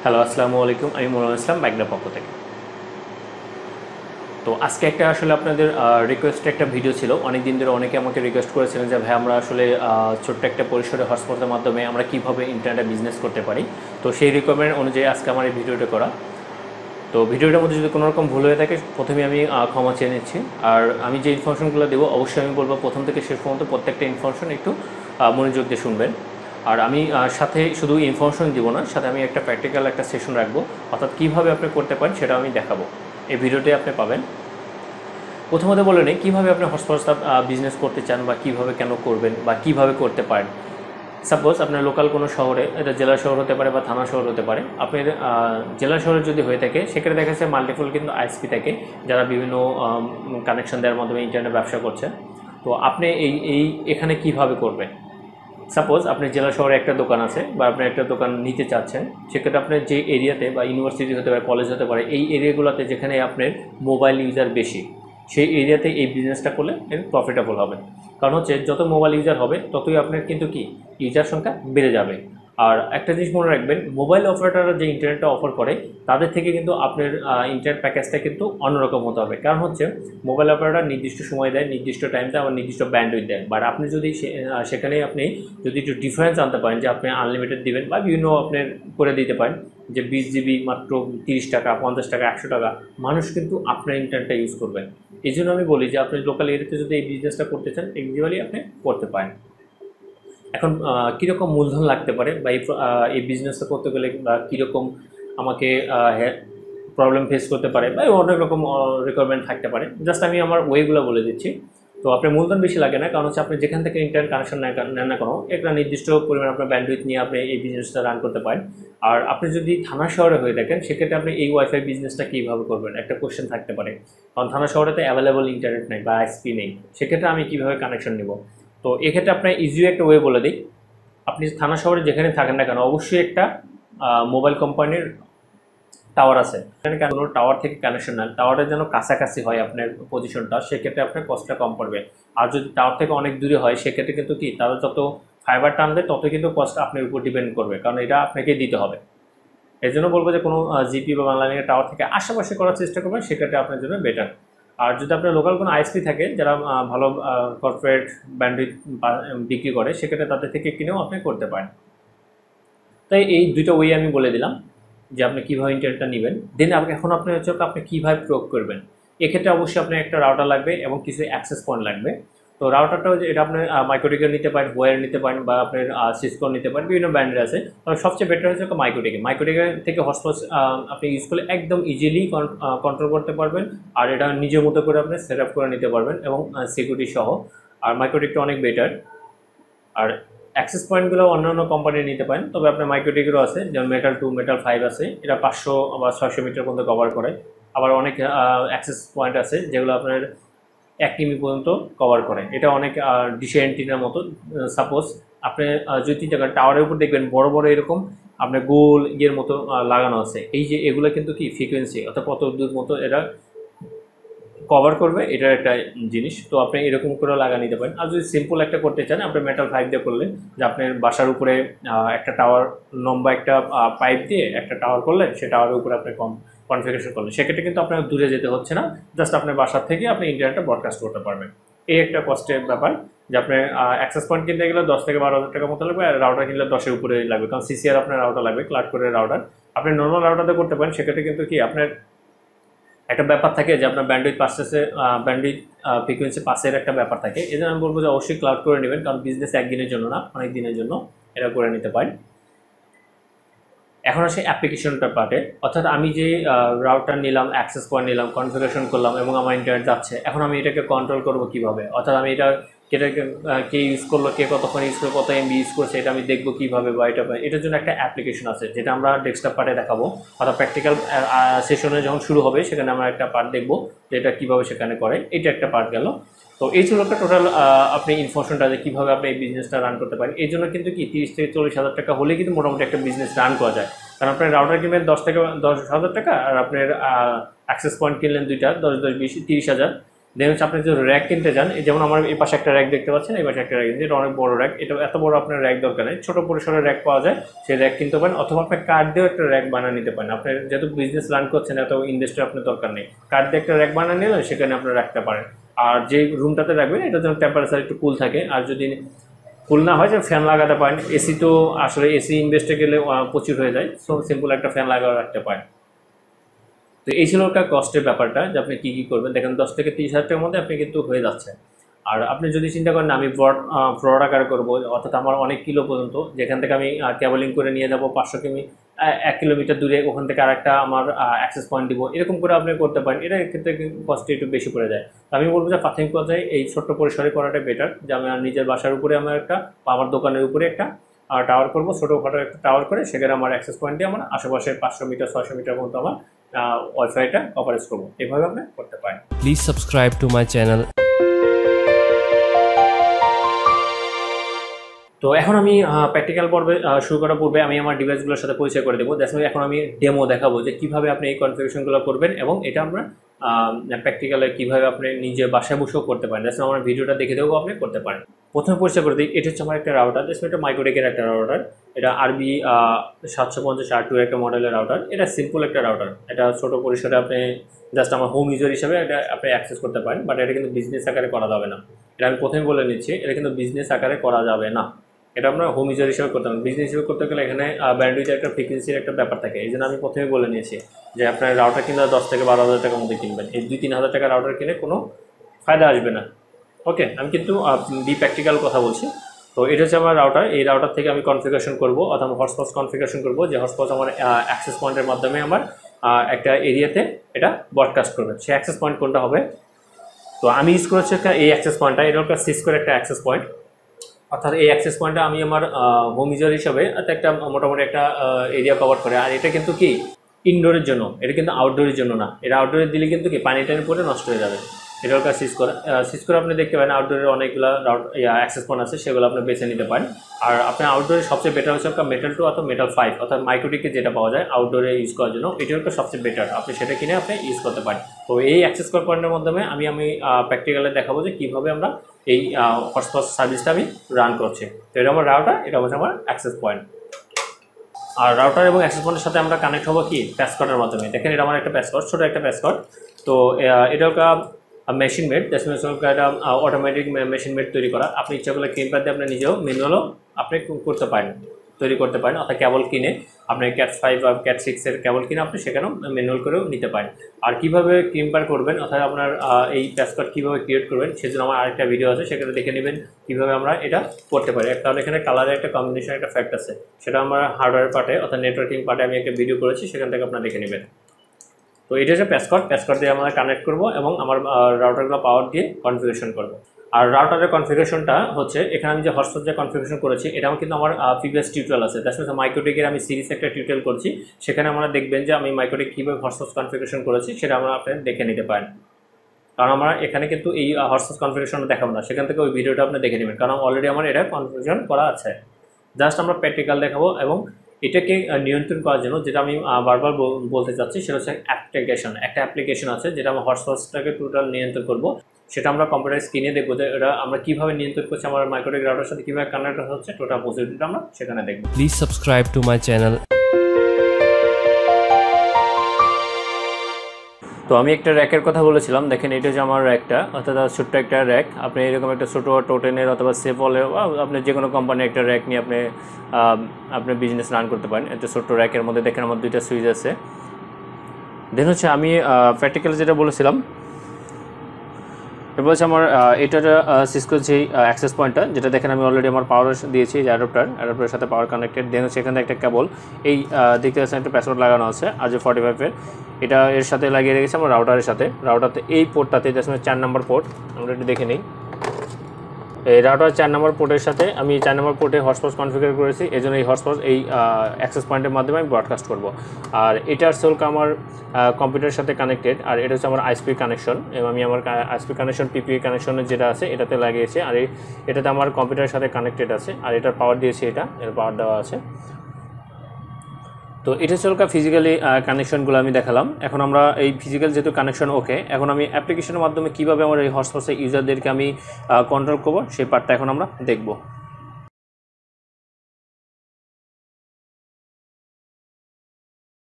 Hello, আসসালামু আলাইকুম। আমি মনিরুল ইসলাম বাইকনার পক্ষ থেকে। তো আজকে একটা আসলে আপনাদের রিকোয়েস্ট একটা ভিডিও ছিল। অনেক দিন ধরে অনেকে আমাকে রিকোয়েস্ট করেছিলেন যে ভাই আমরা আসলে ছোট্ট একটা পরিসরে হটস্পটের মাধ্যমে আমরা কীভাবে ইন্টারনেটে বিজনেস করতে পারি। তো সেই রিকোয়ারমেন্ট অনুযায়ী আজকে আমার এই ভিডিওটা করা। তো ভিডিওটার মধ্যে যদি কোনো রকম ভুল হয়ে থাকে প্রথমে আমি ক্ষমা চেয়ে নিচ্ছি। আর আমি যে ইনফরমেশনগুলো দেবো অবশ্যই আমি বলবো প্রথম থেকে শেষ পর্যন্ত প্রত্যেকটা ইনফরমেশন একটু মনোযোগ দিয়ে শুনবেন। আর আমি সাথে শুধু ইনফরমেশন দিব না, সাথে আমি একটা প্র্যাকটিক্যাল একটা সেশন রাখবো, অর্থাৎ কীভাবে আপনি করতে পারেন সেটা আমি দেখাবো। এই ভিডিওতে আপনি পাবেন। প্রথমত বলে নেই কীভাবে আপনি হটস্পট বিজনেস করতে চান বা কীভাবে কেন করবেন বা কীভাবে করতে পারেন। সাপোজ আপনার লোকাল কোনো শহরে, এটা জেলা শহর হতে পারে বা থানা শহর হতে পারে, আপনার জেলা শহরে যদি হয়ে থাকে সেক্ষেত্রে দেখা যাচ্ছে মাল্টিপল কিন্তু আইএসপি থাকে যারা বিভিন্ন কানেকশন দেওয়ার মাধ্যমে ইন্টারনেট ব্যবসা করছে। তো আপনি এখানে কিভাবে করবেন। সাপোজ আপনি জেলা শহরে একটা দোকান আছে বা আপনি একটা দোকান নিতে চাচ্ছেন, সেক্ষেত্রে আপনার যে এরিয়াতে বা ইউনিভার্সিটি হতে পারে, কলেজ হতে পারে, এই এরিয়াগুলোতে যেখানে আপনার মোবাইল ইউজার বেশি, সেই এরিয়াতে এই বিজনেসটা করলে এর প্রফিটেবল হবে। কারণ হচ্ছে যত মোবাইল ইউজার হবে ততই আপনার কিন্তু কি ইউজার সংখ্যা বেড়ে যাবে। আর একটা জিনিস মনে রাখবেন, মোবাইল অপারেটররা যে ইন্টারনেটটা অফার করে তাদের থেকে কিন্তু আপনার ইন্টারনেট প্যাকেজটা কিন্তু অন্যরকম হতে হবে। কারণ হচ্ছে মোবাইল অপারেটর নির্দিষ্ট সময় দেয়, নির্দিষ্ট টাইম দেয়, আবার নির্দিষ্ট ব্যান্ডউইথ দেয়। বাট আপনি যদি সেখানে আপনি যদি একটু ডিফারেন্স আনতে পারেন যে আপনি আনলিমিটেড দিবেন বা বিভিন্ন আপনার করে দিতে পারেন যে 20 জিবি মাত্র 30 টাকা, 50 টাকা, 100 টাকা, মানুষ কিন্তু আপনার ইন্টারনেটটা ইউজ করবেন। এই জন্য আমি বলি যে আপনি লোকাল এরিয়াতে যদি এই বিজনেসটা করতে চান ইন্ডিভিজুয়ালি আপনি করতে পারেন। এখন কীরকম মূলধন লাগতে পারে বা এই বিজনেসটা করতে গেলে বা কীরকম আমাকে প্রবলেম ফেস করতে পারে বা অনেক রকম রিকোয়ারমেন্ট থাকতে পারে, জাস্ট আমি আমার ওয়েগুলো বলে দিচ্ছি। তো আপনার মূলধন বেশি লাগে না, কারণ হচ্ছে আপনি যেখান থেকে ইন্টারনেট কানেকশন নেন না কোনো একটা নির্দিষ্ট পরিমাণ আপনার ব্যান্ডউইথ নিয়ে আপনি এই বিজনেসটা রান করতে পারেন। আর আপনি যদি থানা শহরে হয়ে থাকেন সেক্ষেত্রে আপনি এই ওয়াইফাই বিজনেসটা কীভাবে করবেন একটা কোশ্চেন থাকতে পারে। কারণ থানা শহরেতে অ্যাভেলেবল ইন্টারনেট নেই বা আইএসপি নেই, সেক্ষেত্রে আমি কীভাবে কানেকশন নেব। তো এক্ষেত্রে আপনার ইজিও একটা ওয়ে বলে দিই। আপনি থানা শহরে যেখানে থাকেন না কেন অবশ্যই একটা মোবাইল কোম্পানির টাওয়ার আছে, এখানে কেন টাওয়ার থেকে কানেকশন নেন, টাওয়ারের যেন কাছাকাছি হয় আপনার পজিশনটা, সেক্ষেত্রে আপনার কস্টটা কম পড়বে। আর যদি টাওয়ার থেকে অনেক দূরে হয় সেক্ষেত্রে কিন্তু কি তারা যত ফাইবার টানবে তত কিন্তু কস্ট আপনার উপর ডিপেন্ড করবে, কারণ এটা আপনাকে দিতে হবে। এই জন্য বলবো যে কোনো জিপি বা বাংলালিংকের টাওয়ার থেকে আশেপাশে করার চেষ্টা করবেন, সেক্ষেত্রে আপনার জন্য বেটার। আর যদি আপনার লোকাল কোনো আইএসপি থাকে যারা ভালো কর্পোরেট ব্যান্ডউইথ বিক্রি করে, সেক্ষেত্রে তাদের থেকে কিনেও আপনি করতে পারেন। তাই এই দুটো ওয়ে আমি বলে দিলাম যে আপনি কীভাবে ইন্টারনেটটা নেবেন। দেন এখন আপনি হচ্ছে আপনি কীভাবে প্রয়োগ করবেন। এক্ষেত্রে অবশ্যই আপনার একটা রাউটার লাগবে এবং কিছু অ্যাক্সেস পয়েন্ট লাগবে। তো রাউটারটাও এটা আপনি মাইক্রোটেকের নিতে পারেন, ওয়্যার নিতে পারেন বা আপনার সিসকো নিতে পারেন, বিভিন্ন ব্র্যান্ডের আছে। তবে সবচেয়ে বেটার হচ্ছে মাইক্রোটেকের থেকে হটস্পট আপনি ইউজ করলে একদম ইজিলি কন্ট্রোল করতে পারবেন। আর এটা নিজের মতো করে আপনি সেট আপ করে নিতে পারবেন এবং সিকিউরিটি সহ। আর মাইক্রোটেকটা অনেক বেটার। আর অ্যাক্সেস পয়েন্টগুলো অন্যান্য কোম্পানির নিতে পারেন, তবে আপনার মাইক্রোটেকেরও আছে, যেমন মেটাল 2, মেটাল 5 আছে, এটা 500 বা 600 মিটার পর্যন্ত কভার করে। আবার অনেক অ্যাক্সেস পয়েন্ট আছে যেগুলো আপনার 1 কিমি পর্যন্ত কভার করে। এটা অনেক ডিশ অ্যান্টিনার মতো। সাপোজ আপনি যদি টাওয়ারের উপর দেখবেন বড় বড় এরকম আপনার গোল ইয়ের মতো লাগানো আছে, এই যে এগুলো কিন্তু কি ফ্রিকোয়েন্সি অর্থাৎ কত দূর মতো এরা কভার করবে, এটার একটা জিনিস। তো আপনি এরকম করে লাগা নিতে পারেন। আর যদি সিম্পল একটা করতে চান আপনি মেটাল 5 দিয়ে করলেন, যে আপনার বাসার উপরে একটা টাওয়ার লম্বা একটা পাইপ দিয়ে একটা টাওয়ার করলেন, সেই টাওয়ারের উপরে আপনি কনফিগারেশন করলেন, সেক্ষেত্রে কিন্তু আপনার দূরে যেতে হচ্ছে না, জাস্ট আপনার বাসার থেকে আপনি ইন্টারনেটটা ব্রডকাস্ট করতে পারবেন। এই একটা কস্টের ব্যাপার যে আপনার অ্যাক্সেস পয়েন্ট কিনতে গেলে 10 থেকে 12,000 টাকা মতো লাগবে, আর রাউটার কিনলে 10-এর উপরে লাগবে, কারণ সিসিআর আপনার রাউটার লাগবে, ক্লাউড করে রাউটার। আপনি নর্মাল রাউটারতে করতে পারেন, সেক্ষেত্রে কিন্তু কি আপনার একটা ব্যাপার থাকে যে আপনার ব্যান্ডউইথ ফ্রিকোয়েন্সি পাসের একটা ব্যাপার থাকে। এই জন্য আমি বলবো যে অবশ্যই ক্লাউড করে নেবেন, কারণ বিজনেস একদিনের জন্য না, অনেক দিনের জন্য এটা করে নিতে পারেন। এখন আসে অ্যাপ্লিকেশনটা পার্টে, অর্থাৎ আমি যে রাউটার নিলাম, অ্যাক্সেস পয়েন্ট নিলাম, কনফিগারেশন করলাম এবং আমার ইন্টারনেট যাচ্ছে, এখন আমি এটাকে কন্ট্রোল করবো কীভাবে, অর্থাৎ আমি কে ইউজ করলো, কে কতক্ষণ ইউজ করলো, কত এমবি ইউজ করছে, এটা আমি দেখবো কীভাবে বা এটার জন্য একটা অ্যাপ্লিকেশন আছে যেটা আমরা ডেস্কটপ পার্টে দেখাবো, অর্থাৎ প্র্যাকটিক্যাল সেশনে যখন শুরু হবে সেখানে আমরা একটা পার্ট দেখবো যে এটা কীভাবে সেখানে করে, এটা একটা পার্ট গেল। তো এই ছিল একটা টোটাল আপনি ইনফরমেশনটা যে কীভাবে আপনি এই বিজনেসটা রান করতে পারেন। এই জন্য কিন্তু কি 30 থেকে 40,000 টাকা হলে কিন্তু মোটামুটি একটা বিজনেস রান করা যায়। কারণ আপনার রাউটার কিনবেন 10,000 টাকা আর আপনার অ্যাক্সেস পয়েন্ট কিনলেন 2টা, 10, 10, 20, 30,000। দেন হচ্ছে আপনি যদি র্যাক কিনতে যান, যেমন আমার এই পাশে একটা র্যাক দেখতে পাচ্ছেন, এই পাশে একটা র্যাক, এটা অনেক বড় র্যাক, এটা এত বড় আপনার র্যাক দরকার নেই, ছোট পরিসরের র্যাক পাওয়া যায়, সেই র্যাক কিনতে পারেন, অথবা আপনি কার্ড দিয়েও একটা র্যাক বানিয়ে নিতে পারেন। আপনার যেহেতু বিজনেস রান করছেন, এত ইনভেস্টের আপনার দরকার নেই, কার্ড দিয়ে একটা র্যাক বানিয়ে নিলেন, সেখানে আপনি রাখতে পারেন। আর যে রুমটাতে রাখবেন এটা যেন টেম্পারেচার একটু কুল থাকে, আর যদি কুল না হয় যে ফ্যান লাগাতে পারেন। এসি তো আসলে এসি ইনভেস্টে গেলে প্রচুর হয়ে যায়, সো সিম্পল একটা ফ্যান লাগিয়ে রাখতে পারেন। তো এই ছিল একটা কস্টের ব্যাপারটা, যে আপনি কী কী করবেন। দেখেন 10 থেকে 30 হাজার টাকার মধ্যে আপনি কিন্তু হয়ে যাচ্ছে। আর আপনি যদি চিন্তা করেন আমি ব্রড আকারে করবো, অর্থাৎ আমার অনেক কিলো পর্যন্ত, যেখান থেকে আমি কেবলিং করে নিয়ে যাব 500 কিমি 1 কিলোমিটার দূরে, ওখান থেকে আরেকটা আমার অ্যাক্সেস পয়েন্ট দিব, এরকম করে আপনি করতে পারেন। এটার ক্ষেত্রে কস্ট একটু বেশি পড়ে যায়। তো আমি বলবো যে প্রাথমিক পর্যায়ে এই ছোট্ট পরিসরে করাটাই বেটার, যে আমি আমার নিজের বাসার উপরে আমার একটা, আমার দোকানের উপরে একটা টাওয়ার করবো, ছোটোখাটো একটা টাওয়ার করে, সেখানে আমার অ্যাক্সেস পয়েন্ট দিয়ে আমার আশেপাশে 500 মিটার 600 মিটার মতো আমার ওয়াইফাইটা কভারেজ করবো। এভাবে আপনি করতে পারেন। Please subscribe to my channel. তো এখন আমি প্র্যাকটিক্যাল পর্বে শুরু করার পূর্বে আমি আমার ডিভাইসগুলোর সাথে পরিচয় করে দেবো। দ্যাটস মিন এখন আমি ডেমো দেখাবো যে কীভাবে আপনি এই কনফিগারেশনগুলো করবেন, এবং এটা আমরা প্র্যাকটিক্যালে কীভাবে আপনি নিজে বাসায় বসেও করতে পারেন। দ্যাটস মিন আমার ভিডিওটা দেখে দেবো, আপনি করতে পারেন। প্রথমে পরিচয় করে দিই, এটা হচ্ছে আমার একটা রাউটার। দ্যাটস মিন এটা মাইক্রোটেকের একটা রাউটার, এটা RB 750 R2 একটা মডেলের রাউটার। এটা সিম্পল একটা রাউটার, এটা ছোটো পরিসরে আপনি জাস্ট আমার হোম ইউজার হিসেবে এটা আপনি অ্যাক্সেস করতে পারেন, বাট এটা কিন্তু বিজনেস আকারে করা যাবে না। এটা আমি প্রথমে বলে নিচ্ছি, এটা কিন্তু বিজনেস আকারে করা যাবে না। এটা আমরা হোম ইউজার হিসেবে করতে হবে। বিজনেস হিসেবে করতে গেলে এখানে ব্যান্ডউইথের একটা ফ্রিকোয়েন্সির একটা ব্যাপার থাকে। এই জন্য আমি প্রথমে বলে নিয়েছি যে আপনার রাউটার কিনলে 10 থেকে 12 হাজার টাকার মধ্যে কিনবেন। এই 2-3 হাজার টাকা রাউটার কিনে কোনো ফায়দা আসবে না। ওকে, আমি কিন্তু প্র্যাকটিক্যাল কথা বলছি। তো এটা হচ্ছে আমার রাউটার। এই রাউটার থেকে আমি কনফিগারেশন করব, অথবা হটস্পট কনফিগারেশন করব, যে হটস্পট আমার অ্যাক্সেস পয়েন্টের মাধ্যমে আমার একটা এরিয়াতে এটা ব্রডকাস্ট করবে। সেই অ্যাক্সেস পয়েন্ট কোনটা হবে? তো আমি ইউজ করেছি একটা এই অ্যাক্সেস পয়েন্টটা, এটা একটা সিসকোর একটা অ্যাক্সেস পয়েন্ট। অর্থাৎ এই অ্যাক্সেস পয়েন্টটা আমি আমার হোম ইউজার হিসাবে একটা মোটামুটি একটা এরিয়া কভার করে। আর এটা কিন্তু কি ইনডোরের জন্য, এটা কিন্তু আউটডোরের জন্য না। এটা আউটডোরে দিলে কিন্তু কি পানি টানি পরে নষ্ট হয়ে যাবে। এটা ওর কাছে সিসকোর আপনি দেখতে পারেন আউটডোরের অনেকগুলো অ্যাক্সেস পয়েন্ট আছে, সেগুলো আপনি বেছে নিতে পারেন। আর আপনি আউটডোরে সবচেয়ে বেটার হচ্ছে আপনার মেটাল 2 অথবা মেটাল 5 অর্থাৎ মাইক্রোটেকে যেটা পাওয়া যায় আউটডোরে ইউজ করার জন্য, এটা হচ্ছে সবচেয়ে বেটার। আপনি সেটা কিনে আপনি ইউজ করতে পারেন। তো এই অ্যাক্সেস পয়েন্টের মাধ্যমে আমি প্র্যাকটিক্যালে দেখাবো যে কীভাবে আমরা এই হটস্পট সার্ভিসটা আমি রান করছি। তো এটা আমার রাউটার, এটা হচ্ছে আমার অ্যাক্সেস পয়েন্ট। আর রাউটার এবং অ্যাক্সেস পয়েন্টের সাথে আমরা কানেক্ট হবো কি প্যাসকোডের মাধ্যমে। দেখেন এটা আমার একটা প্যাসকোড, ছোটো একটা প্যাসকোড। তো এটা একটা মেশিন মেড, একটা অটোমেটিক মেশিন মেড তৈরি করা। আপনি ইচ্ছা করলে ক্রিমপ্যাড দিয়ে আপনি নিজেও ম্যানুয়ালও আপনি করতে পারেন, তৈরি করতে পারেন। অর্থাৎ কেবল কিনে আপনি ক্যাট 5 বা ক্যাট 6-এর কেবল কিনে আপনি সেখানেও ম্যানুয়াল করেও নিতে পারেন। আর কীভাবে ক্রিমপ্যাড করবেন, অর্থাৎ আপনার এই প্যাসকোড কীভাবে ক্রিয়েট করবেন, সেজন্য আমার আরেকটা ভিডিও আছে, সেখানে দেখে নেবেন কীভাবে আমরা এটা করতে পারি। কারণ এখানে কালারের একটা কম্বিনেশন একটা ফ্যাক্ট আছে, সেটা আমার হার্ডওয়্যার পার্টে অর্থাৎ নেটওয়ার্কিং পার্টে আমি একটা ভিডিও করেছি, সেখান থেকে আপনারা দেখে নেবেন। তো এটা হচ্ছে প্যাসকোড দিয়ে আমরা কানেক্ট করব এবং আমার রাউটারগুলো পাওয়ার দিয়ে কনফিগারেশন করব। আর রাউটারের কনফিগারেশনটা হচ্ছে এখানে আমি যে হটস্পট যে কনফিগারেশন করেছি, এটাও কিন্তু আমার প্রিভিয়াস টিউটোরিয়াল আছে। দ্যাটস মিনস মাইক্রোটেকের আমি সিরিজ একটা টিউটোরিয়াল করছি, সেখানে আমরা দেখবেন যে আমি মাইক্রোটেক কীভাবে হটস্পট কনফিগারেশন করেছি, সেটা আমরা আপনি দেখে নিতে পারেন। কারণ আমরা এখানে কিন্তু এই হটস্পট কনফিগারেশনটা দেখাবো না, সেখান থেকে ওই ভিডিওটা আপনি দেখে নেবেন, কারণ অলরেডি আমার এটা কনফিগারেশন করা আছে। জাস্ট আমরা প্র্যাকটিক্যাল দেখাবো এবং এটাকে নিয়ন্ত্রণ করার জন্য যেটা আমি বারবার বলতে চাচ্ছি, সেটা হচ্ছে অ্যাপ্লিকেশন। একটা অ্যাপ্লিকেশন আছে যেটা আমরা হটস্পটটাকে টোটাল নিয়ন্ত্রণ করবো, সেটা আমরা কম্পিউটার স্ক্রিনে দেখবো যে এটা আমরা কীভাবে নিয়ন্ত্রণ করছি, আমার মাইক্রোটেক রাউটারের সাথে কীভাবে কানেক্ট হচ্ছে, টোটাল প্রসিডিউরটা আমরা সেখানে দেখবো। Please subscribe to my channel. তো আমি একটা র্যাকের কথা বলেছিলাম, দেখেন এটা হচ্ছে আমার র্যাকটা, অর্থাৎ ছোট্ট একটা র্যাক। আপনি এরকম একটা ছোটো টোটেনের অথবা সেফলের আপনি যে কোনো কোম্পানির একটা র্যাক নিয়ে আপনি বিজনেস রান করতে পারেন। একটা ছোট্ট র্যাকের মধ্যে দেখেন আমার 2টা সুইচ আছে। দেন হচ্ছে আমি প্র্যাকটিক্যাল যেটা বলেছিলাম, এবার হচ্ছে আমার এটার সিসকোর যে অ্যাক্সেস পয়েন্টটা, যেটা দেখেন আমি অলরেডি আমার পাওয়ার দিয়েছি, যে অ্যাডাপ্টারের সাথে পাওয়ার কানেক্টেড। দেন হচ্ছে এখানে একটা কেবল, এই দেখতে পাচ্ছেন একটা প্যাসওয়ার্ড লাগানো আছে RJ45-এর, এটা এর সাথে লাগিয়ে রেখেছি আমার রাউটারের সাথে। রাউটারতে এই পোর্টটাতে জাস্ট 4 নম্বর পোর্ট, আমরা একটু দেখে নিই। এই রাউটার 4 নম্বর পোর্টের সাথে আমি 4 নম্বর পোর্টে হটস্পট কনফিগার করেছি, এই জন্য এই হটস্পট এই অ্যাক্সেস পয়েন্টের মাধ্যমে আমি ব্রডকাস্ট করব। আর এটার সোলক আমার কম্পিউটারের সাথে কানেক্টেড, আর এটা হচ্ছে আমার আইএসপি কানেকশন, এবং আমি আমার আইএসপি কানেকশন পিপিএ কানেকশনের যেটা আছে এটাতে লাগিয়েছি। আর এটাতে আমার কম্পিউটারের সাথে কানেক্টেড আছে, আর এটার পাওয়ার দিয়েছি, এর পাওয়ার দেওয়া আছে। তো এটা ছিল ফিজিক্যালি কানেকশনগুলো আমি দেখালাম। এখন আমরা এই ফিজিক্যাল যেহেতু কানেকশন ওকে, এখন আমি অ্যাপ্লিকেশনের মাধ্যমে কীভাবে আমার এই হটস্পটসের ইউজারদেরকে আমি কন্ট্রোল করবো সেই পার্টটা এখন আমরা দেখব।